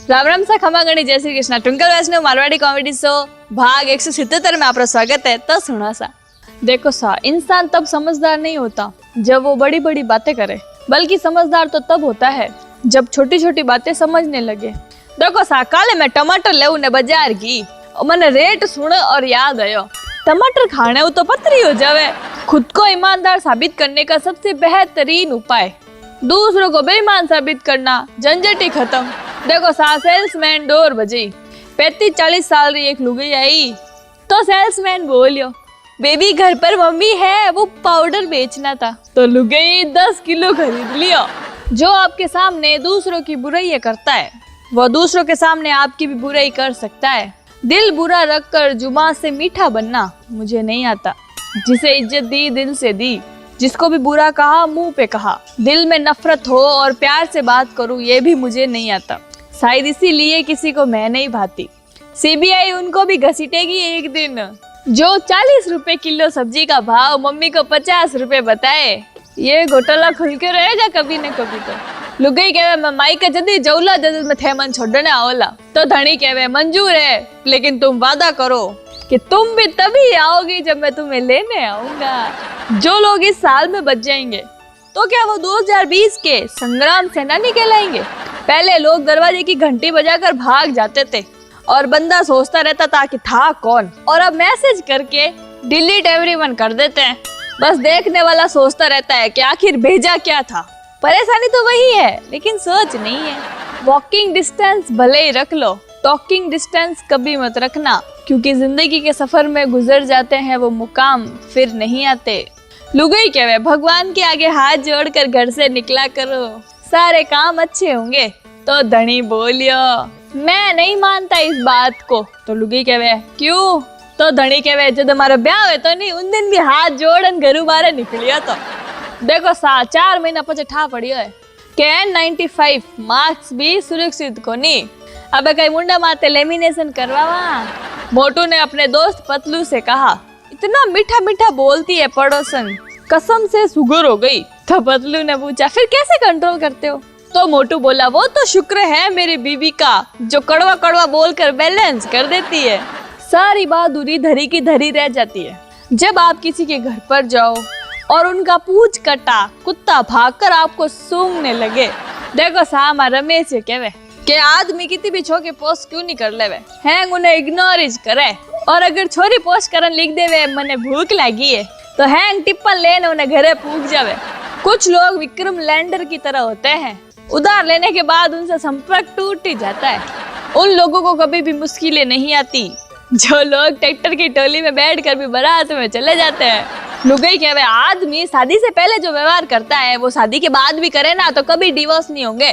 राम राम सा खमा गणी जय श्री कृष्ण। ट्विंकल वैष्णव मारवाड़ी कॉमेडी शो भाग 177 में आपका स्वागत है। तो सुना सा, देखो सा, इंसान तब समझदार नहीं होता जब वो बड़ी बड़ी बातें करे, बल्कि समझदार तो तब होता है जब छोटी छोटी बातें समझने लगे। देखो सा, काले मैं टमाटर लेऊ ने बाजार की, मैंने रेट सुन और याद आयो, टमाटर खाने तो पतरी हो जावे। खुद को ईमानदार साबित करने का सबसे बेहतरीन उपाय दूसरों को बेईमान साबित करना, झंझट ही खत्म। देखो सा, सेल्समैन डोर बजी, 35-40 साल की एक लुगाई आई तो सेल्समैन बोलियो, बेबी घर पर मम्मी है, वो पाउडर बेचना था। तो लुगाई 10 किलो खरीद लियो। जो आपके सामने दूसरों की बुराई करता है वो दूसरों के सामने आपकी भी बुराई कर सकता है। दिल बुरा रखकर जुबान से मीठा बनना मुझे नहीं आता। जिसे इज्जत दी दिल से दी, जिसको भी बुरा कहा मुंह पे कहा, दिल में नफरत हो और प्यार से बात करूं ये भी मुझे नहीं आता। शायद इसीलिए किसी को मैं नहीं भाती। सीबीआई उनको भी घसीटेगी एक दिन। जो 40 रुपए किलो सब्जी का भाव मम्मी को 50 रुपए बताए, ये घोटाला खुल के रहेगा कभी न कभी। तो लुगाई कहवे मैं माई का जल्दी जौला जल्दी में थे मन छोड़ने आवला। तो धनी कहवे मंजूर है, लेकिन तुम वादा करो कि तुम भी तभी आओगी जब मैं तुम्हें लेने आऊंगा। जो लोग इस साल में बच जाएंगे तो क्या वो 2020 के संग्राम सेनानी कहलाएंगे? पहले लोग दरवाजे की घंटी बजाकर भाग जाते थे और बंदा सोचता रहता था कि था कौन, और अब मैसेज करके डिलीट एवरीवन कर देते हैं। बस देखने वाला सोचता रहता है कि आखिर भेजा क्या था। परेशानी तो वही है, लेकिन सोच नहीं है। वॉकिंग डिस्टेंस भले ही रख लो, टॉकिंग डिस्टेंस कभी मत रखना, क्योंकि जिंदगी के सफर में गुजर जाते हैं वो मुकाम फिर नहीं आते। लुगाई कहवे भगवान के आगे हाथ जोड़कर घर से निकला करो, सारे काम अच्छे होंगे। तो धनी बोलियो मैं नहीं मानता इस बात को। तो लुगाई कहवे क्यों? तो धनी कहवे जब हमारा ब्याह है तो नहीं, उन दिन भी हाथ जोड़न घरू बाहर निकलिया। तो देखो सा, 4 महीना पचे ठा पड़ियो है के N95 मार्क्स भी सुरक्षित को नहीं। अब कई मुंडा माते लेमिनेशन करवावा। मोटू ने अपने दोस्त पतलू से कहा, इतना मीठा मीठा बोलती है पड़ोसन, कसम से सुगर हो गई। तो पतलू ने पूछा फिर कैसे कंट्रोल करते हो? तो मोटू बोला वो तो शुक्र है मेरी बीवी का, जो कड़वा कड़वा बोलकर बैलेंस कर देती है। सारी बहादुरी धरी की धरी रह जाती है जब आप किसी के घर पर जाओ और उनका पूछ कटा कुत्ता भागकर आपको सूंघने लगे। देखो सामा रमेश से कहवे कि आदमी कितनी भी छोके पोस्ट क्यों नहीं कर लेवे, हैंग उन्हें इग्नोर ही करे। और अगर छोरी पोस्ट करन लिख देवे मने भूख लगी है, तो हैंग टिप्पण लेने उन्हें घरे पूछ जावे। कुछ लोग विक्रम लैंडर की तरह होते हैं, उधार लेने के बाद उनसे संपर्क टूट ही जाता है। उन लोगों को कभी भी मुश्किलें नहीं आती जो लोग ट्रैक्टर की टोली में बैठकर भी बारात में चले जाते हैं। लुगाई कहवे आदमी शादी से पहले जो व्यवहार करता है वो शादी के बाद भी करे ना तो कभी डिवोर्स नहीं होंगे।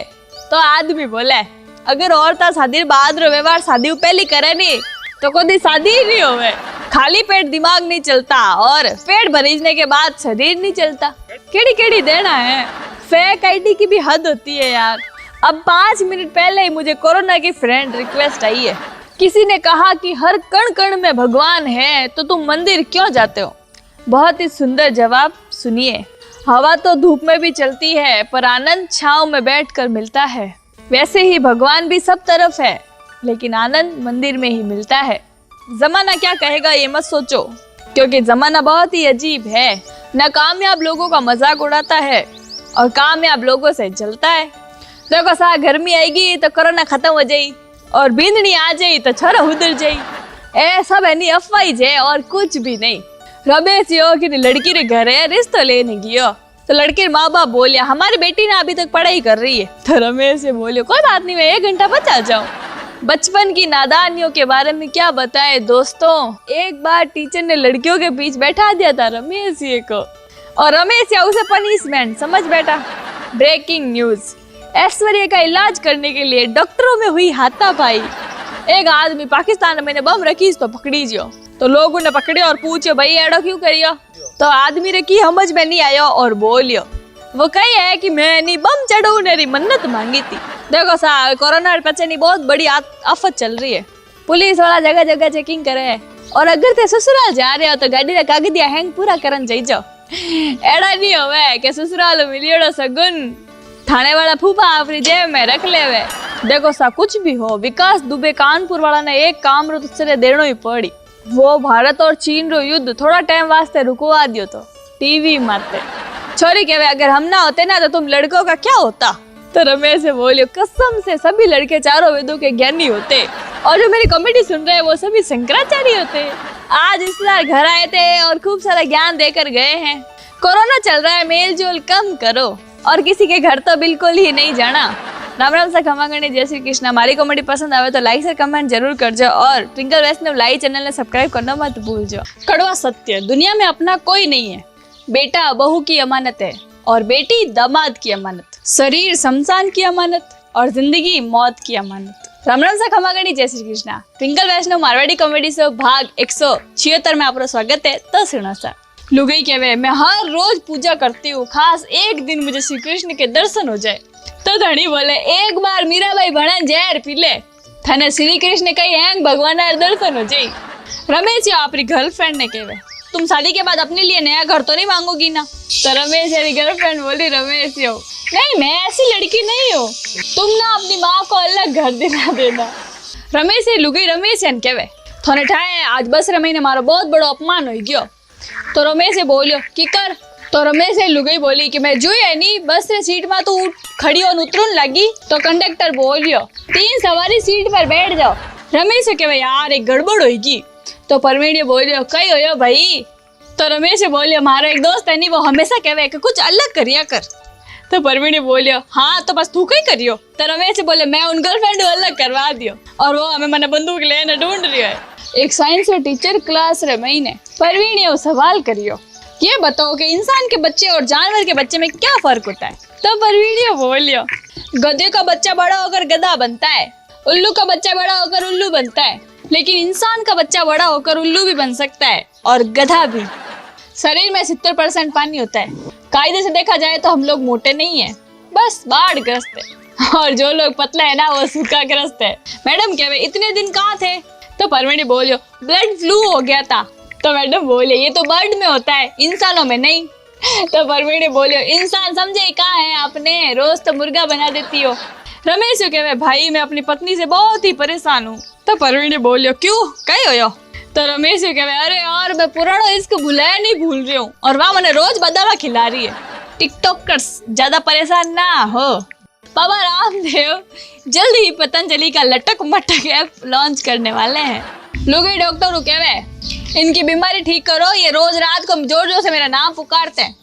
तो आदमी बोले अगर औरत शादी बाद रो व्यवहार शादी पहले करे नहीं तो कभी शादी ही नहीं होवे। खाली पेट दिमाग नहीं चलता और पेट भरीजने के बाद शरीर नहीं चलता। केड़ी केड़ी देना है, फेक आईडी की भी हद होती है यार। अब 5 मिनट पहले ही मुझे कोरोना की फ्रेंड रिक्वेस्ट आई है। किसी ने कहा कि हर कण कण में भगवान है तो तुम मंदिर क्यों जाते हो? बहुत ही सुंदर जवाब, सुनिए। हवा तो धूप में भी चलती है पर आनंद छांव में बैठकर मिलता है। वैसे ही भगवान भी सब तरफ है, लेकिन आनंद मंदिर में ही मिलता है। जमाना क्या कहेगा ये मत सोचो, क्योंकि जमाना बहुत ही अजीब है। नाकामयाब लोगों का मजाक उड़ाता है और कामयाब लोगों से जलता है। देखो सा, गर्मी आएगी तो कोरोना खत्म हो जाई और बिंदनी आ जाई तो छोरा उधर जाई। ए सब है नहीं, अफवाही जे और कुछ भी नहीं। रमेश यो कि लड़की रे घर है रिश्तो लेने गियो तो लड़के माँ बाप बोलिया हमारी बेटी ना अभी तक पढ़ाई कर रही है। तो रमेश से बोलियो कोई बात नहीं, मैं 1 घंटा बचा जाऊं। बचपन की नादानियों के बारे में क्या बताएं दोस्तों। एक बार टीचर ने लड़कियों के बीच बैठा दिया था रमेश ये को, और रमेश या उसे पनिशमेंट समझ बैठा। ब्रेकिंग न्यूज, ऐश्वर्या का इलाज करने के लिए डॉक्टरों में हुई हाथापाई। एक आदमी पाकिस्तान में बम रखी तो पकड़ी जो, तो लोगों ने पकड़े और पूछो भाई एडो क्यों करियो? तो आदमी रे की समझ में नहीं आयो और बोलियो वो कही है कि मैंने बम चढ़ाने री मन्नत मांगी थी। देखो सा, कोरोना पचनी बहुत बड़ी आफत चल रही है। पुलिस वाला जगह जगह चेकिंग करे है, और अगर ते ससुराल जा रहे हो तो गाड़ी रा कागदिया हैंग पूरा करन जाइजो। एड़ा नहीं होवे कि ससुराल मिलियोड़ो सगुन थाने वाला फूफा आपरी जेब में रख लेवे देखो सा कुछ भी हो, विकास दुबे कानपुर वाला ने एक काम रो तुझसे देनो ही पड़ी। वो भारत और चीन रो युद्ध थोड़ा टाइम वास्ते रुकवा दियो तो टीवी माते। छोरी कहवे अगर हम ना होते ना तो तुम लड़कों का क्या होता। तो रमेश से बोलियो कसम से सभी लड़के चारों वेदों के ज्ञानी होते और जो मेरी कॉमेडी सुन रहे हैं वो सभी शंकराचार्य होते। आज रिश्तेदार घर आए थे और खूब सारा ज्ञान देकर गए हैं। कोरोना चल रहा है, मेल जोल कम करो और किसी के घर तो बिल्कुल ही नहीं जाना। राम राम सा खमा गणी, जय श्री कृष्ण। हमारी कॉमेडी पसंद आवे तो लाइक से कमेंट जरूर करजो और ट्विंकल वैष्णव लाइव चैनल ने सब्सक्राइब करना मत भूलजो। कड़वा सत्य, दुनिया में अपना कोई नहीं है। बेटा बहू की अमानत है और बेटी दामाद की अमानत। शरीर शमशान की अमानत और जिंदगी मौत की अमानत। राम राम सा खमा गणी, जय श्री कृष्ण। ट्विंकल वैष्णव मारवाड़ी कॉमेडी शो भाग 176 में आपका स्वागत है। तो सुनो सा। लुगाई कहवे मैं हर रोज पूजा करती हूँ, खास एक दिन मुझे श्री कृष्ण के दर्शन हो जाए। तो धनी बोले एक बार मीराबाई भणन जहर पी ले, थाने श्री कृष्ण कई हैंग भगवान दर्शन हो जाए। रमेश अपनी गर्लफ्रेंड ने कहवे तुम शादी के बाद अपने लिए नया घर तो नहीं मांगोगी ना। तो रमेश यारी गर्लफ्रेंड बोली रमेश यो नहीं मैं ऐसी लड़की नहीं हूँ, तुम ना अपनी माँ को अलग घर दिला देना। रमेश लुगाई रमेश कहवे थाने ठाए आज 12 महीने मारो बहुत बड़ो अपमान हो गयो। तो रमेश बोलियो की कर। तो रमेश लुगाई बोली कि मैं जुई है नी बस रे सीट में तू खड़ी और उतरन लगी। तो कंडक्टर बोलियो 3 सवारी सीट पर बैठ जाओ। रमेश कहवे यार एक गड़बड़ होगी। तो परवीन बोलियो कई होयो भाई। तो रमेश बोलियो मारा एक दोस्त है नी वो हमेशा कहवे कि कुछ अलग करिया कर। तो परवीन बोलियो हाँ तो बस तू कई करियो। तो रमेश बोले मैं उन गर्लफ्रेंड अलग करवा दियो और वो हमें मैंने बंदूक लेने ढूंढ रही है। एक साइंस रो टीचर क्लास रे महीने परवीन ये सवाल करियो ये बताओ कि इंसान के बच्चे और जानवर के बच्चे में क्या फर्क होता है। तो परवीन बोलियो गधे का बच्चा बड़ा होकर गधा बनता है, उल्लू का बच्चा बड़ा होकर उल्लू बनता है, लेकिन इंसान का बच्चा बड़ा होकर उल्लू भी बन सकता है और गधा भी। शरीर में 70% पानी होता है। कायदे से देखा जाए तो हम लोग मोटे नहीं है, बस बाढ़ ग्रस्त है और जो लोग पतला है ना वो सूखा ग्रस्त है। मैडम कहवे इतने दिन कहाँ थे। तो परवीन बोलियो ब्लड फ्लू हो गया था। तो मैडम बोले ये तो बर्ड में होता है इंसानों में नहीं। तो परवीन बोलियो इंसान समझे कहाँ है आपने, रोज तो मुर्गा बना देती हो। रमेश कहवे भाई मैं अपनी पत्नी से बहुत ही परेशान हूँ। तो परवीन बोलियो क्यों कई हो। तो रमेश कहवे अरे यार मैं पुराना इश्क भुलाया नहीं भूल रही हूँ और वहाँ मैंने रोज बदामा खिला रही है। टिकटॉकर्स ज्यादा परेशान ना हो। बाबा रामदेव जल्दी ही पतंजलि का लटक मटक ऐप लॉन्च करने वाले हैं। लोग डॉक्टर कहवे इनकी बीमारी ठीक करो, ये रोज रात को जोर जोर से मेरा नाम पुकारते हैं।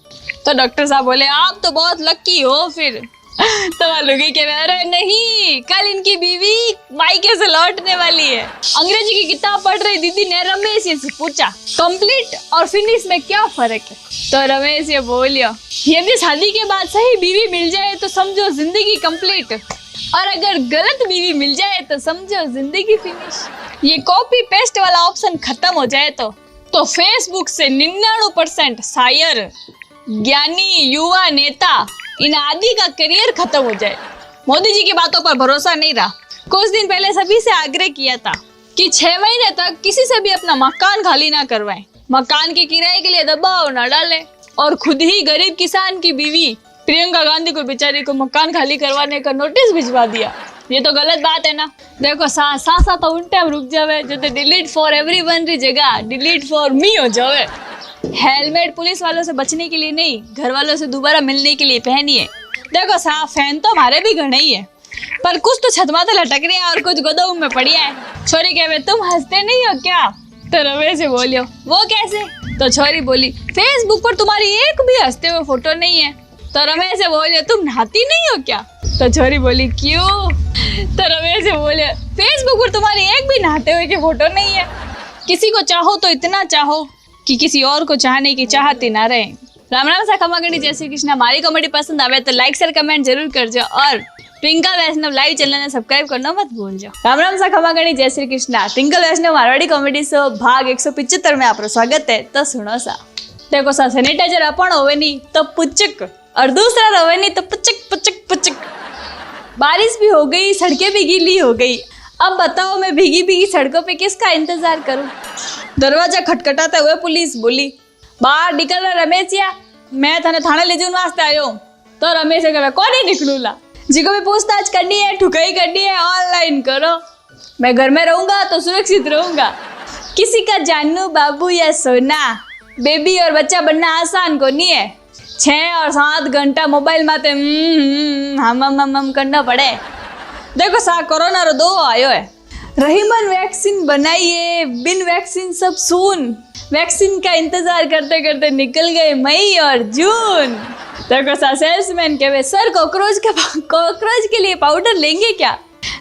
तो डॉक्टर साहब बोले आप तो बहुत लकी हो फिर। तो लुगी कहवे अरे नहीं कल इनकी बीवी मायके से लौटने वाली है। अंग्रेजी की किताब पढ़ रही दीदी ने रमेश से पूछा कंप्लीट और फिनिश में क्या फर्क है। तो रमेश ये बोलियो यदि शादी के बाद सही बीवी मिल जाए तो समझो जिंदगी कंप्लीट और अगर गलत बीवी मिल जाए तो समझो जिंदगी फिनिश। ये कॉपी पेस्ट वाला ऑप्शन खत्म हो जाए तो फेसबुक से 99% शायर ज्ञानी युवा नेता इन आदि का करियर खत्म हो जाए। मोदी जी की बातों पर भरोसा नहीं रहा। कुछ दिन पहले सभी से आग्रह किया था कि 6 महीने तक किसी से भी अपना मकान खाली ना करवाएं, मकान के किराए के लिए दबाव ना डालें और खुद ही गरीब किसान की बीवी प्रियंका गांधी को बेचारी को मकान खाली करवाने का नोटिस भिजवा दिया। ये तो गलत बात है ना। देखो सा तो उन टाइम रुक जावे जो तो डिलीट फॉर एवरीवन की जगह डिलीट फॉर मी हो जावे। हेलमेट पुलिस वालों से बचने के लिए नहीं, घर वालों से दोबारा मिलने के लिए पहनिए। देखो फैन तो हमारे भी घने ही है पर कुछ तो छत माथे लटक रहे हैं और कुछ गोदाम में पड़ी है। छोरी कहवे तुम हंसते नहीं हो क्या। तो रमेश से बोलियो वो कैसे। तो छोरी बोली फेसबुक पर तुम्हारी एक भी हंसते हुए फोटो नहीं है। तो रमेश से बोलियो तुम नहाती नहीं हो क्या। तो छोरी बोली क्यों। तो रमेश से बोलियो फेसबुक पर तुम्हारी एक भी नहाते हुए की फोटो नहीं है। किसी को चाहो तो इतना चाहो कि किसी और को चाहने की चाहत ही ना रहे। राम राम सा खमा गणी, जय श्री कृष्ण। हमारी कॉमेडी पसंद आवे तो लाइक शेयर कमेंट जरूर कर जाओ और ट्विंकल वैष्णव लाइव चैनल ने सब्सक्राइब करना मत भूल जाओ। राम राम सा खमा गणी, जय श्री कृष्ण। ट्विंकल वैष्णव मारवाड़ी कॉमेडी शो भाग 175 में आपका स्वागत है। तो सुनो सा। देखो सा सैनिटाइजर अपन होवे नहीं तो पुचक और दूसरा होवे नहीं तो पुचक पुचक पुचक। बारिश भी हो गई, सड़कें भी गीली हो गई। अब बताओ मैं भीगी भीगी सड़कों पे किसका इंतजार करूं। दरवाजा खटखटाते हुए पुलिस बोली बाहर निकल रहा रमेशिया, मैं थाने ले जाऊं वास्ते आयो। तो रमेश कहे कौन ही निकलूला। जिसको भी पूछताछ करनी है, ठुकाई करनी है, ऑनलाइन करो। मैं घर में रहूंगा तो सुरक्षित रहूंगा। किसी का जानू बाबू या सोना, बेबी और बच्चा बनना आसान को नहीं है। 6 और 7 घंटा मोबाइल माते हम करना पड़े। देखो सा कोरोना रो 2 आयो है। रहीमन वैक्सीन बनाइए, बिन वैक्सीन सब सुन। वैक्सीन का इंतजार करते करते निकल गए मई और जून। देखो सा सेल्समैन कहे सर कॉकरोच के लिए पाउडर लेंगे क्या?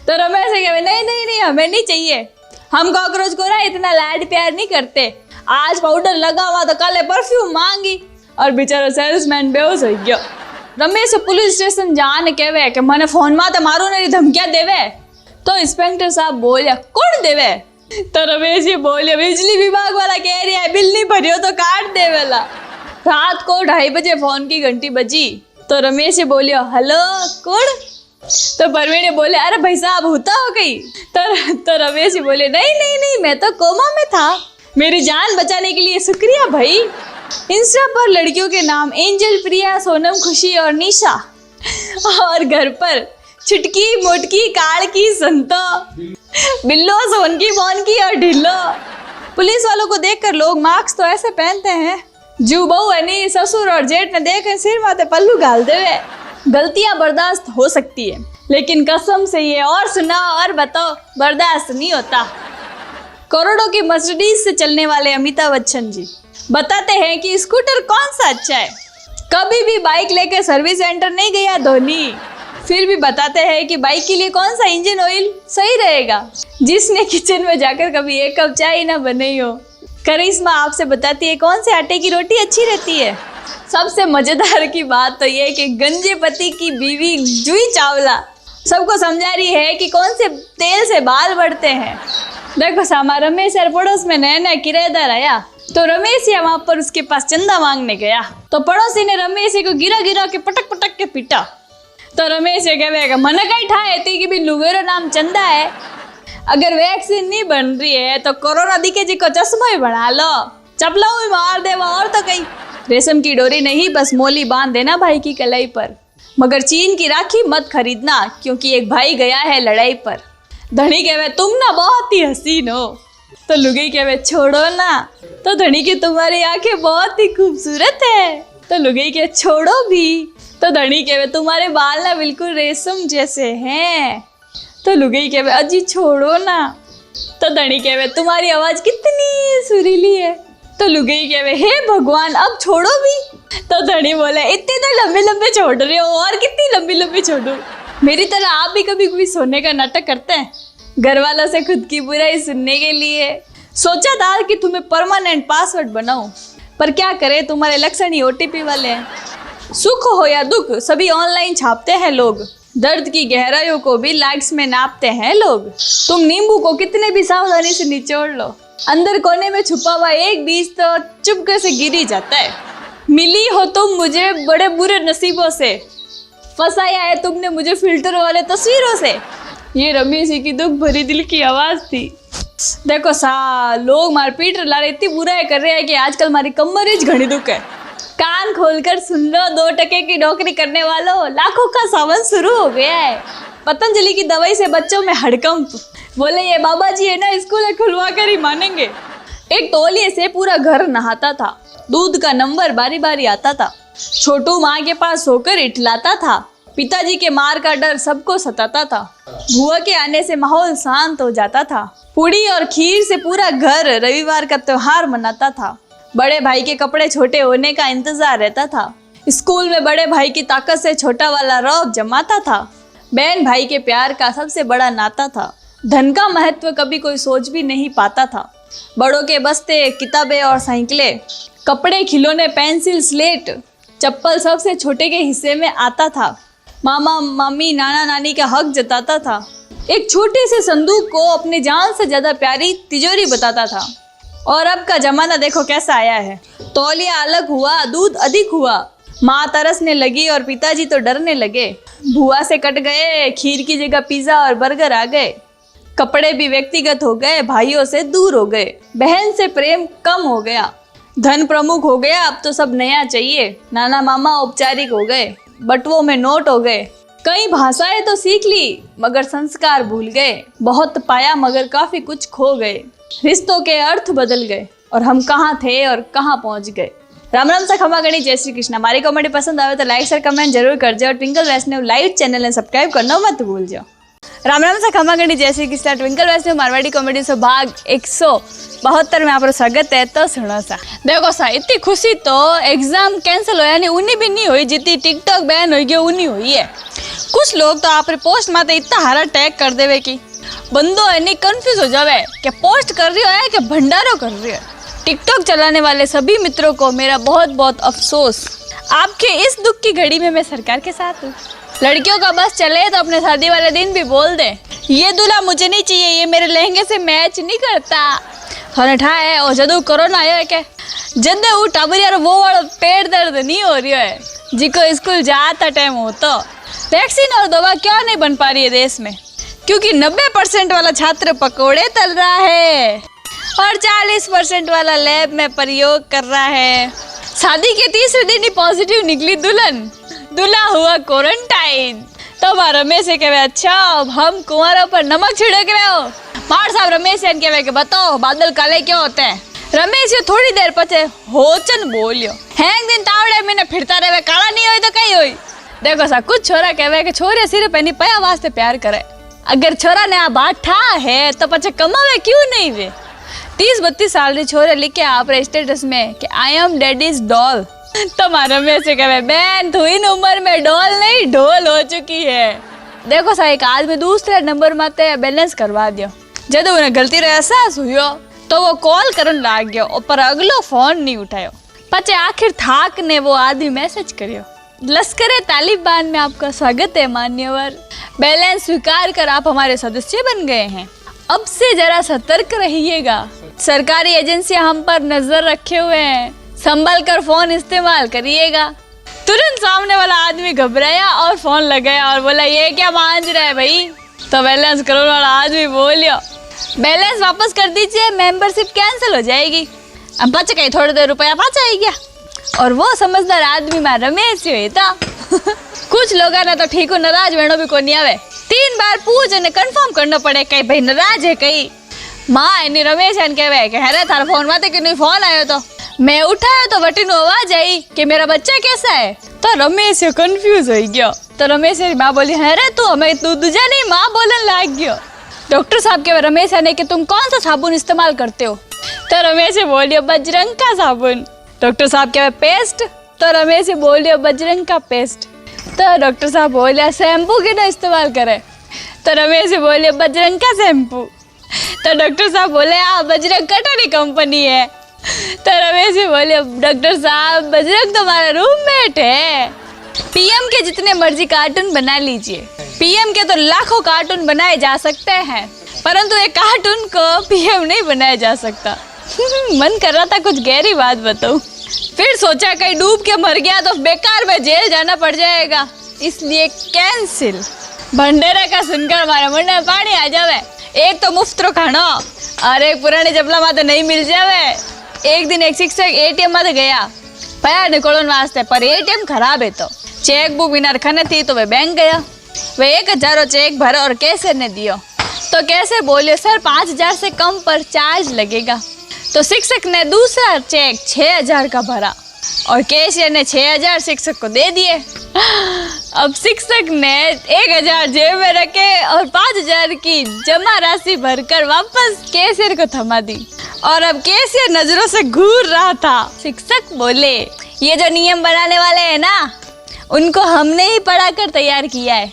तो रमेश कहे नहीं हमें नहीं चाहिए। हम कॉकरोच को ना इतना लाड प्यार नहीं करते। आज पाउडर लगा हुआ तो कल परफ्यूम मांगी और बेचारा सेल्समैन बेहोश हो गया। रमेश पुलिस स्टेशन जाने कहे कि मैंने फोन में तो मारू नहीं धमकिया देवे। तो इंस्पेक्टर साहब बोलिया कौन देवे? तो रमेश ये बोलिया बिजली विभाग वाला कह रहा है बिल नहीं भरियो तो काट देवेला। रात को 2:30 बजे फोन की घंटी बजी तो रमेश ये बोलिया हेलो कौन? तो परवीन ने बोले अरे भाई साहब होता हो गई। तो रमेश जी बोले नहीं मैं तो कोमा में था। मेरी जान बचाने के लिए शुक्रिया भाई। इंस्टा पर लड़कियों के नाम एंजल, प्रिया, सोनम, खुशी और निशा। और घर पर छुटकी, मोटकी, काड़की, संतो, बिल्लो, सोनकी, मोनकी और ढिल्लो। पुलिस वालों को देखकर लोग मास्क तो ऐसे पहनते हैं जू बहू है ससुर और जेठ ने देख सिर माथे पल्लू गाल देवे। गलतियां बर्दाश्त हो सकती है लेकिन कसम से ये और सुनाओ और बताओ बर्दाश्त नहीं होता। करोड़ों की मर्सिडीज से चलने वाले अमिताभ बच्चन जी बताते हैं कि स्कूटर कौन सा अच्छा है। कभी भी बाइक लेकर सर्विस सेंटर नहीं गया धोनी, फिर भी बताते हैं कि बाइक के लिए कौन सा इंजन ऑयल सही रहेगा। जिसने किचन में जाकर कभी 1 कप चाय ना बनाई हो। करिश्मा आपसे बताती है कौन से आटे की रोटी अच्छी रहती है। सबसे मजेदार की बात तो ये कि गंजे पति की बीवी जूही चावला सबको समझा रही है कि कौन से तेल से बाल बढ़ते हैं। देखो सामा रमेश यार पड़ोस में नया किराएदार आया तो रमेश या वहां पर उसके पास चंदा मांगने गया तो पड़ोसी ने रमेश को गिरा के पटक के पीटा। तो रमेश ये कहेगा मन कहीं ठाए थी कि भी लुगेरो नाम चंदा है। अगर वैक्सीन नहीं बन रही है तो कोरोना दिखे जी को चश्मा ही बना लो, चपला भी मार दे और तो कहीं। रेशम की डोरी नहीं बस मोली बांध देना भाई की कलाई पर, मगर चीन की राखी मत खरीदना क्योंकि एक भाई गया है लड़ाई पर। धनी कहे तुम ना बहुत ही हसीन हो तो लुगाई कहे छोड़ो ना। तो धनी के तुम्हारी आंखें बहुत ही खूबसूरत है तो लुगाई कहे छोड़ो भी। तो धनी कहे तुम्हारे बाल ना बिल्कुल रेशम जैसे हैं तो लुगाई कहे अजी छोड़ो ना। तो धनी कहे तुम्हारी आवाज कितनी सुरीली है तो लुगाई कहे हे भगवान अब छोड़ो भी। तो धनी बोले इतने तो लंबे लंबे छोड़ रहे हो और कितनी लंबी लंबी छोड़ो। मेरी तरह आप भी कभी कभी सोने का नाटक करते हैं घर वालों से खुद की बुराई सुनने के लिए। सोचा था कि तुम्हें परमानेंट पासवर्ड बनाऊं पर क्या करें तुम्हारे लक्षण ही OTP वाले हैं। सुख हो या दुख सभी ऑनलाइन छापते हैं लोग, दर्द की गहराइयों को भी लाइक्स में नापते हैं लोग। तुम नींबू को कितने भी सावधानी से निचोड़ लो, अंदर कोने में छुपा हुआ एक बीज तो चुपके से गिर ही जाता है। मिली हो तुम मुझे बड़े बुरे नसीबों से, फंसाया है तुमने मुझे फिल्टर वाले तस्वीरों से। ये रमेश की दुख भरी दिल की आवाज थी। देखो सा लोग मारपीट लारे इतनी बुराई कर रहे हैं कि आजकल हमारी कमर ही घनी दुख है। कान खोलकर सुन लो 2 टके की नौकरी करने वालों, लाखों का सावन शुरू हो गया है। पतंजलि की दवाई से बच्चों में हड़कंप, बोले ये बाबा जी है ना स्कूल खुलवा कर ही मानेंगे। एक तौलिए से पूरा घर नहाता था, दूध का नंबर बारी बारी आता था। छोटू माँ के पास सोकर इठलाता था, पिताजी के मार का डर सबको सताता था। बुआ के आने से माहौल शांत हो जाता था, पूड़ी और खीर से पूरा घर रविवार का त्योहार मनाता था। बड़े भाई के कपड़े छोटे होने का इंतजार रहता था, स्कूल में बड़े भाई की ताकत से छोटा वाला रौब जमाता था। बहन भाई के प्यार का सबसे बड़ा नाता था, धन का महत्व कभी कोई सोच भी नहीं पाता था। बड़ों के बस्ते, किताबें और साइकिलें, कपड़े, खिलौने, पेंसिल, स्लेट, चप्पल सबसे छोटे के हिस्से में आता था। मामा मामी नाना नानी का हक जताता था। एक छोटे से संदूक को अपनी जान से ज्यादा प्यारी तिजोरी बताता था। और अब का जमाना देखो कैसा आया है, तौलिया अलग हुआ, दूध अधिक हुआ। माँ तरसने लगी और पिताजी तो डरने लगे। बुआ से कट गए, खीर की जगह पिज्जा और बर्गर आ गए। कपड़े भी व्यक्तिगत हो गए, भाइयों से दूर हो गए, बहन से प्रेम कम हो गया। धन प्रमुख हो गया, अब तो सब नया चाहिए। नाना मामा औपचारिक हो गए, बटुओं में नोट हो गए। कई भाषाएं तो सीख ली मगर संस्कार भूल गए, बहुत पाया मगर काफी कुछ खो गए, रिश्तों के अर्थ बदल गए और हम कहाँ थे और कहाँ पहुंच गए। राम राम सा खमा गणी, जय श्री कृष्ण। हमारी कॉमेडी पसंद आवे तो लाइक शेयर कमेंट जरूर कर जाओ और ट्विंकल वैष्णव लाइव चैनल ने सब्सक्राइब करना मत भूल जाओ। राम राम सा खमा गणी, जय श्री कृष्ण। ट्विंकल वैष्णव मारवाड़ी कॉमेडी से भाग 172 में आप स्वागत है। तो सुनो सा, देखो सा, इतनी खुशी तो एग्जाम कैंसिल होया नहीं उन्हीं भी नहीं हुई जितनी टिकटॉक बैन हो गई उन्हीं हुई है। कुछ लोग तो आप पोस्ट माते इतना हारा टैग कर देवे कि बंदो है नहीं कंफ्यूज हो जावे कि पोस्ट कर रही है कि भंडारो कर रही है। टिकटॉक चलाने वाले सभी मित्रों को मेरा बहुत बहुत अफसोस। आपके इस दुख की घड़ी में मैं सरकार के साथ हूँ। लड़कियों का बस चले तो अपने शादी वाले दिन भी बोल दे ये दूल्हा मुझे नहीं चाहिए, ये मेरे लहंगे से मैच नहीं करता। हाँ ठा है और जदू कोरोना आयो है क्या जदे वो टाबरिया वो वाला पेट दर्द नहीं हो रही है जिको स्कूल जाता टाइम हो तो वैक्सीन और दवा क्यों नहीं बन पा रही है देश में? क्योंकि 90% वाला छात्र पकोड़े तल रहा है और 40% वाला लैब में प्रयोग कर रहा है। शादी के तीसरे दिन ही पॉजिटिव निकली दुल्हन, दूल्हा हुआ क्वारंटाइन। तो रमेश से कहे अच्छा अब हम कुंवारों पर नमक छिड़क रहे हो। मार साहब रमेश से कहे कि बताओ बादल काले क्यों होते हैं? रमेश ये थोड़ी देर पचे होचन बोलियो हैंग दिन तावड़े मैंने फिरता रहे काला नहीं होई तो कई होई। देखो सा, कुछ छोरा कहवे कि छोरे सिर्फ एनी पया वास्ते प्यार करे। अगर छोरा ने आ बात ठा है तो पचे कमावे क्यों नहीं वे? 30-32 साल री छोरे लिखे आप स्टेटस में कि आई एम डैडीज डॉल। तुम्हारा में से कहे बहन तू इन उम्र में डॉल नहीं ढोल हो चुकी है। देखो सा, एक आदमी दूसरे नंबर माते बैलेंस करवा दियो, जब उन्हें गलती रे एहसास हुयो तो वो कॉल करन लाग गयो पर अगलो फोन नहीं उठायो। पचे आखिर थाक ने वो आदमी मैसेज करियो लश्करे तालिबान में आपका स्वागत है मान्यवर, बैलेंस स्वीकार कर आप हमारे सदस्य बन गए हैं। अब से जरा सतर्क रहिएगा, सरकारी एजेंसियां हम पर नजर रखे हुए हैं, संभल कर फोन इस्तेमाल करिएगा। तुरंत सामने वाला आदमी घबराया और फोन लगाया और बोला ये क्या मांझ रहा है भाई? तो बैलेंस करो वाला आदमी बोलियो बैलेंस वापस कर दीजिए, मेंबरशिप कैंसिल हो जाएगी। अब बच गई थोड़ी देर रुपया बच आएगा। और वो समझदार आदमी मां रमेश हुई था। कुछ लोग ना तो ठीक हो नाराज वेणो भी को नहीं आवे, 3 बार पूछ ने कंफर्म करना पड़े कहीं भाई नाराज है कहीं। माँ एनी रमेश एन कहवे कि अरे थारा फोन माते कि नहीं फोन आयो तो मैं उठायो तो वटी नो आवाज आई कि मेरा बच्चा कैसा है। तो रमेश कंफ्यूज हो गया। तो रमेश की माँ बोली अरे तू हमें तू दूजा नहीं माँ बोलन लाग गयो। डॉक्टर साहब के रमेश ने कि तुम कौन सा साबुन इस्तेमाल करते हो? तो रमेश बोलियो बजरंग का साबुन। डॉक्टर साहब के पेस्ट? तो रमेश बोलियो बजरंग का पेस्ट। तो डॉक्टर साहब बोलिया शैम्पू के ना इस्तेमाल करे? तो रमेश बोलियो बजरंग का शैम्पू। तो डॉक्टर साहब बोले बजरंग कटोरी कंपनी है। तो रमेश बोलियो डॉक्टर साहब बजरंग तो हमारा रूममेट है। पीएम के जितने मर्जी कार्टून बना लीजिए, पीएम के तो लाखों कार्टून बनाए जा सकते हैं परंतु एक कार्टून को पीएम नहीं बनाया जा सकता। मन कर रहा था कुछ गहरी बात बताऊं, फिर सोचा कहीं डूब के मर गया तो बेकार में जेल जाना पड़ जाएगा, इसलिए कैंसिल। भंडेरा का सुनकर हमारे मुंह में पानी आ जावे। एक तो मुफ्त रो खाना और एक पुराने जबला में तो नहीं मिल जावे। एक दिन एक शिक्षक एटीएम में गया पैर निकलने वास्ते पर एटीएम खराब है तो चेक बुक बिना रखने थी तो वे बैंक गया। वे 1000 चेक भरा और कैशियर ने दियो तो कैशियर बोलियो सर 5000 से कम पर चार्ज लगेगा। तो शिक्षक ने दूसरा चेक 6000 का भरा और कैशियर ने 6000 शिक्षक को दे दिए। अब शिक्षक ने 1000 जेब में रखे और 5000 की जमा राशि भरकर वापस कैशियर को थमा दी और अब कैशियर नजरों से घूर रहा था। शिक्षक बोले ये जो नियम बनाने वाले हैं ना उनको हमने ही पढ़ा कर तैयार किया है,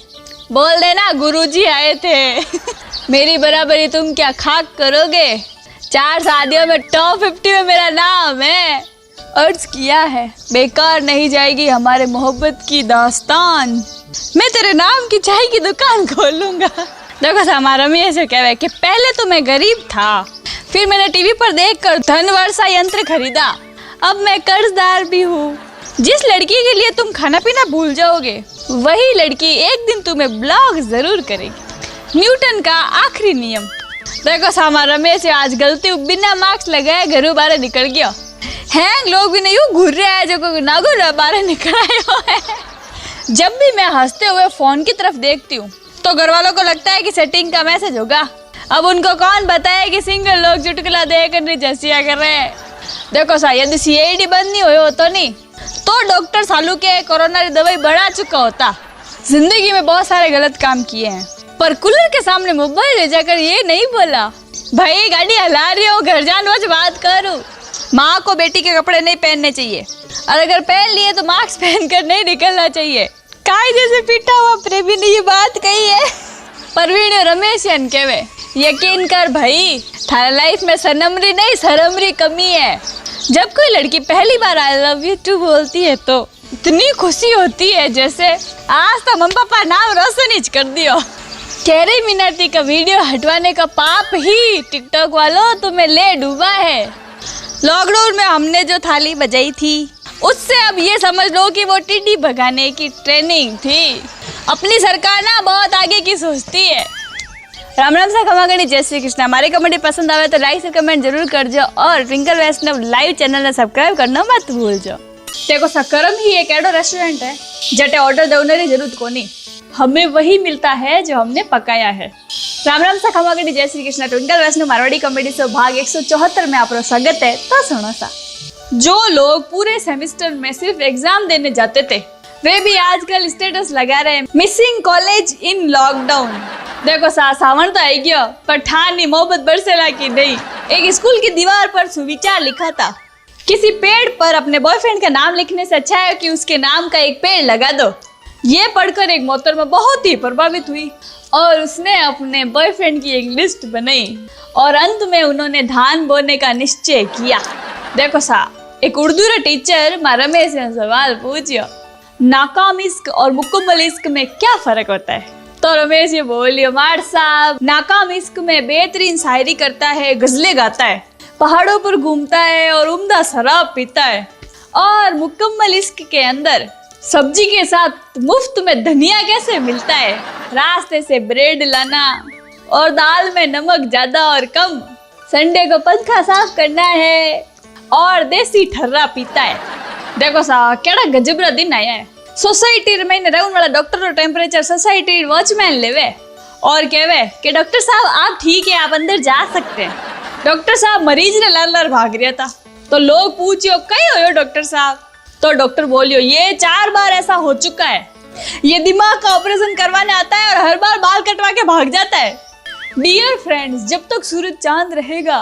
बोल देना गुरुजी आए थे। मेरी बराबरी तुम क्या खाक करोगे? 4 शादियों में टॉप 50 में मेरा नाम है। अर्ज किया है बेकार नहीं जाएगी हमारे मोहब्बत की दास्तान, मैं तेरे नाम की चाय की दुकान खोलूंगा। देखो हमारा में ऐसे कहवे कि पहले तो मैं गरीब था, फिर मैंने टीवी पर देखकर धन वर्षा यंत्र खरीदा, अब मैं कर्जदार भी हूँ। जिस लड़की के लिए तुम खाना पीना भूल जाओगे वही लड़की एक दिन तुम्हें ब्लॉक जरूर करेगी। न्यूटन का आखिरी नियम। देखो हमारा में से आज गलती बिना मार्क्स लगाए घरों बाहर निकल गया। हैं लोग भी नहीं घूर रहे हैं जो नागो बाहर निकल आए हो है। जब भी मैं हंसते हुए फोन की तरफ देखती हूँ तो घर वालों को लगता है कि सेटिंग का मैसेज होगा। अब उनको कौन बताए कि सिंगल लोग चुटकुला देकर रिजर्सिया कर रहे हैं। देखो सा, यदि सीआईडी बंद नहीं हुए होता नहीं तो डॉक्टर सालू के कोरोना की दवाई बढ़ा चुका होता। जिंदगी में बहुत सारे गलत काम किए हैं, पर कूलर के सामने मोबाइल ले जाकर ये नहीं बोला भाई गाड़ी हला रही हो, घर जान रोज बात करूं। माँ को बेटी के कपड़े नहीं पहनने चाहिए, और अगर पहन लिए तो मास्क पहनकर नहीं निकलना चाहिए। काय जैसे पीटा हुआ प्रेमी ने ये बात कही है। परवीन रमेश कहवे यकीन कर भाई, थारा लाइफ में सनमरी नहीं शरमरी कमी है। जब कोई लड़की पहली बार आई लव यू टू बोलती है तो इतनी खुशी होती है जैसे आज तो मम्मी पापा नाम रोशन ही कर दियो। कैरी मिनाटी का वीडियो हटवाने का पाप ही टिकटॉक वालों तुम्हें ले डूबा है। लॉकडाउन में हमने जो थाली बजाई थी उससे अब ये समझ लो कि वो टिड्डी भगाने की ट्रेनिंग थी। अपनी सरकार ना बहुत आगे की सोचती है। राम राम सा खमा गणी, जय श्री कृष्ण। हमारी कमेडी पसंद आवे तो लाइक से कमेंट जरूर कर जो, और ट्विंकल वैष्णव लाइव चैनल ने सब्सक्राइब करना मत भूल जो। देखो सकरम ही एक एडो रेस्टोरेंट है जटे ऑर्डर देने की जरूरत कोनी, हमें वही मिलता है जो हमने पकाया है। राम राम सा खमा गणी, जय श्री कृष्ण। ट्विंकल वैष्णव मारवाड़ी कॉमेडी शो भाग 174 में आपका स्वागत है। तो सुनो सा, जो लोग पूरे सेमेस्टर में सिर्फ एग्जाम देने जाते थे वे भी आजकल स्टेटस लगा रहे हैं मिसिंग कॉलेज इन लॉकडाउन। देखो सावन तो आई गया पर ठानी मोहब्बत बरसेला की नहीं। एक स्कूल की दीवार पर सुविचार लिखा था, किसी पेड़ पर अपने बॉयफ्रेंड का नाम लिखने से अच्छा है कि उसके नाम का एक पेड़ लगा दो। ये पढ़कर एक मोहतरमा बहुत ही प्रभावित हुई और उसने अपने बॉयफ्रेंड की एक लिस्ट बनाई और अंत में उन्होंने धान बोने का निश्चय किया। देखो सा, एक उर्दू रे टीचर रमेश ने सवाल पूछियो, नाकाम इश्क और मुकम्मल इश्क में क्या फर्क होता है? तो रमेश ये बोलियो, मार साहब, नाकाम इश्क में बेहतरीन शायरी करता है, गजलें गाता है, पहाड़ों पर घूमता है और उम्दा शराब पीता है, और मुकम्मल इश्क के अंदर सब्जी के साथ मुफ्त में धनिया कैसे मिलता है, रास्ते से ब्रेड लाना और दाल में नमक ज्यादा और कम, संडे को पंखा साफ करना है और देसी ठर्रा पीता है। देखो सा, केड़ा गजबरा दिन आया है। सोसाइटी में रहने वाला डॉक्टर रो टेम्परेचर सोसाइटी वॉचमैन लेवे और कहवे कि डॉक्टर साहब आप ठीक है, आप अंदर जा सकते हैं। डॉक्टर साहब मरीज ने लार लार भाग रहा था तो लोग पूछियो कहीं हो डॉक्टर साहब? तो डॉक्टर बोलियो, ये 4 बार ऐसा हो चुका है, ये दिमाग का ऑपरेशन करवाने आता है और हर बार बाल कटवा के भाग जाता है। डियर फ्रेंड्स, जब तक सूरज चांद रहेगा।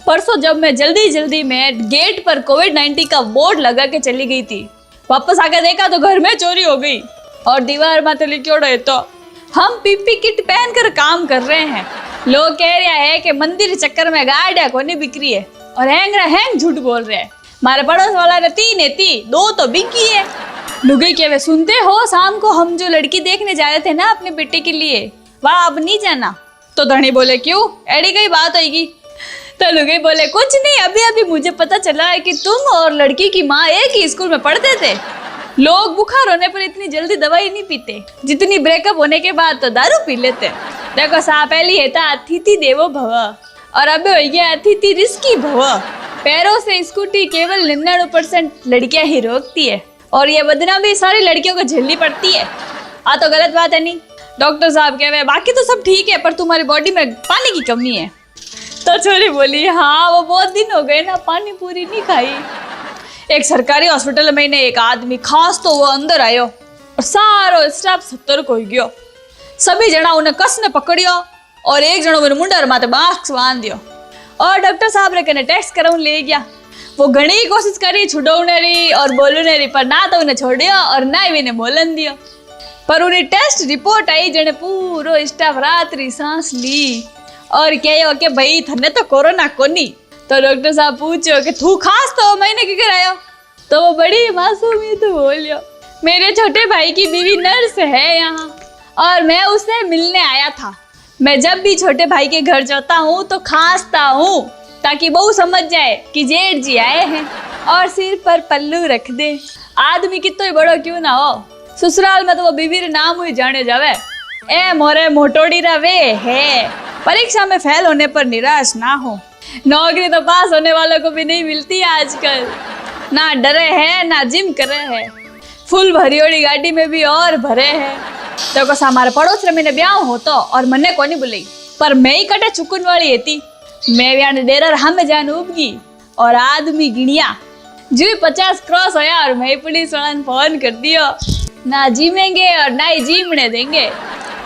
परसों जब मैं जल्दी में गेट पर कोविड-19 का बोर्ड लगा के चली गई थी, वापस आकर देखा तो घर में चोरी हो गई और दीवार माथे लिखो रहे तो हम पीपी किट पहनकर काम कर रहे हैं। लोग कह रहा है कि मंदिर चक्कर में गाड़ियां कोनी बिक्री है और हैंग झूठ बोल रहे हैं। हमारे पड़ोस वाला ने 3 थी, 2 तो बिकी है। लुगाई के वे सुनते हो, शाम को हम जो लड़की देखने जा रहे थे ना अपने बेटे के लिए, वहाँ अब नहीं जाना। तो धनी बोले क्यों, एडी कई बात होगी? तो लुगाई बोले कुछ नहीं, अभी मुझे पता चला है कि तुम और लड़की की माँ एक ही स्कूल में पढ़ते थे। लोग बुखार होने पर इतनी जल्दी दवाई नहीं पीते जितनी ब्रेकअप होने के बाद तो दारू पी लेते। देखो सा, पहली है था अतिथि देवो भव और अब हो गया अतिथि रिस्की भव। पैरों से स्कूटी केवल 99% लड़कियां ही रोकती है और ये बदनामी सारी लड़कियों को झेलनी पड़ती है। तो गलत बात है नहीं। डॉक्टर साहब कह रहे बाकी तो सब ठीक है पर तुम्हारी बॉडी में पानी की कमी है। तो छोरी बोली, हाँ वो बहुत दिन हो गए ना पानी पूरी नहीं खाई। एक सरकारी हॉस्पिटल में ने एक आदमी खास तो वो अंदर आयो और सारो स्टाफ 70 को ही गयो। सभी जना उन्हें कस ने पकड़ियो और एक जनो मेरे मुंडर माथे मास्क बांध दियो और डॉक्टर साहब रे कने टेस्ट कराउन ले गया। वो घणी कोशिश करी छुड़ाने री और बोलने री पर ना तो उन्हें छोड़ियो और ना ही इन्हें बोलन दियो। पर उन्हें टेस्ट रिपोर्ट आई जने पूरो स्टाफ रात्रि सांस ली और कहो कि भाई थने तो कोरोना कोनी। तो डॉक्टर साहब पूछो कि तू खास तो मैंने क्या करायो? तो वो बड़ी मासूमी तो बोलियो, मेरे छोटे भाई की बीवी नर्स है यहाँ और मैं उससे मिलने आया था। मैं जब भी छोटे भाई के घर जाता हूँ तो खांसता हूँ ताकि बहू समझ जाए कि जेठ जी आए हैं और सिर पर पल्लू रख दे। आदमी कितना ही बड़ो क्यों ना हो, ससुराल में तो वो बीवी रे नाम हुई जाने जावे। ए मोरे मोटोड़ी रवे है। परीक्षा में फेल होने पर निराश ना हो, नौकरी तो पास होने वालों को भी नहीं मिलती आजकल। ना डरे है ना जिम करे है, फुल भरी वाली गाड़ी में भी और भरे हैं। तो कसा हमारे पड़ोस में ब्याह हो तो और मन्ने कोनी बुलाई, पर मैं ही कटे चुकुन वाली थी। मैं यहाँ डेरा हम जान उबगी और आदमी गिनिया जी 50 क्रॉस होया और मैं पुलिस वाला ने फोन कर दियो। ना जीमेंगे और ना ही जीमने देंगे।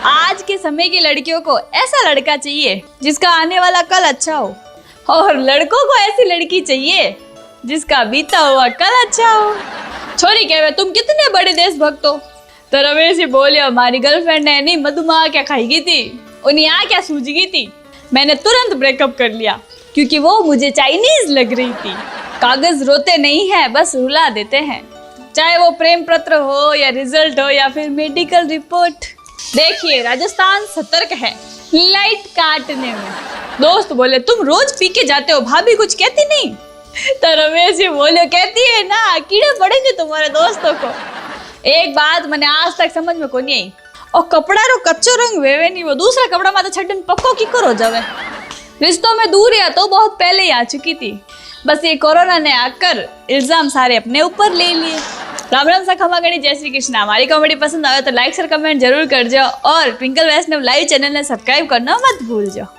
आज के समय की लड़कियों को ऐसा लड़का चाहिए जिसका आने वाला कल अच्छा हो, और लड़कों को ऐसी लड़की चाहिए जिसका बीता हुआ कल अच्छा हो। छोरी कहवे तुम कितने बड़े देशभक्त हो। तो रमेश ही बोले हमारी गर्लफ्रेंड ने नहीं मधुमा क्या खाई गई थी, उन्हें यहाँ क्या सूझ गई थी। मैंने तुरंत ब्रेकअप कर लिया क्योंकि वो मुझे चाइनीज लग रही थी। कागज रोते नहीं है, बस रुला देते हैं, चाहे वो प्रेम पत्र हो या रिजल्ट हो या फिर मेडिकल रिपोर्ट। देखिए राजस्थान सतर्क है लाइट काटने में। दोस्त बोले तुम रोज पी के जाते हो, भाभी कुछ कहती नहीं। तो रमेश ये बोले कहती है ना, कीड़े पड़ेंगे तुम्हारे दोस्तों को। एक बात मैंने आज तक समझ में को नहीं आई, और कपड़ा रो कच्चो रंग वेवे नहीं, वो दूसरा कपड़ा माथे छड्डन पक्को की करो जावे। रिश्तों में दूरियां तो बहुत पहले ही आ चुकी थी, बस ये कोरोना ने आकर इल्जाम सारे अपने ऊपर ले लिए। राम राम सा खमा गणी, जय श्री कृष्ण। हमारी कॉमेडी पसंद आए तो लाइक शेयर कमेंट जरूर कर जाओ और ट्विंकल वैष्णव लाइव चैनल ने सब्सक्राइब करना मत भूल जाओ।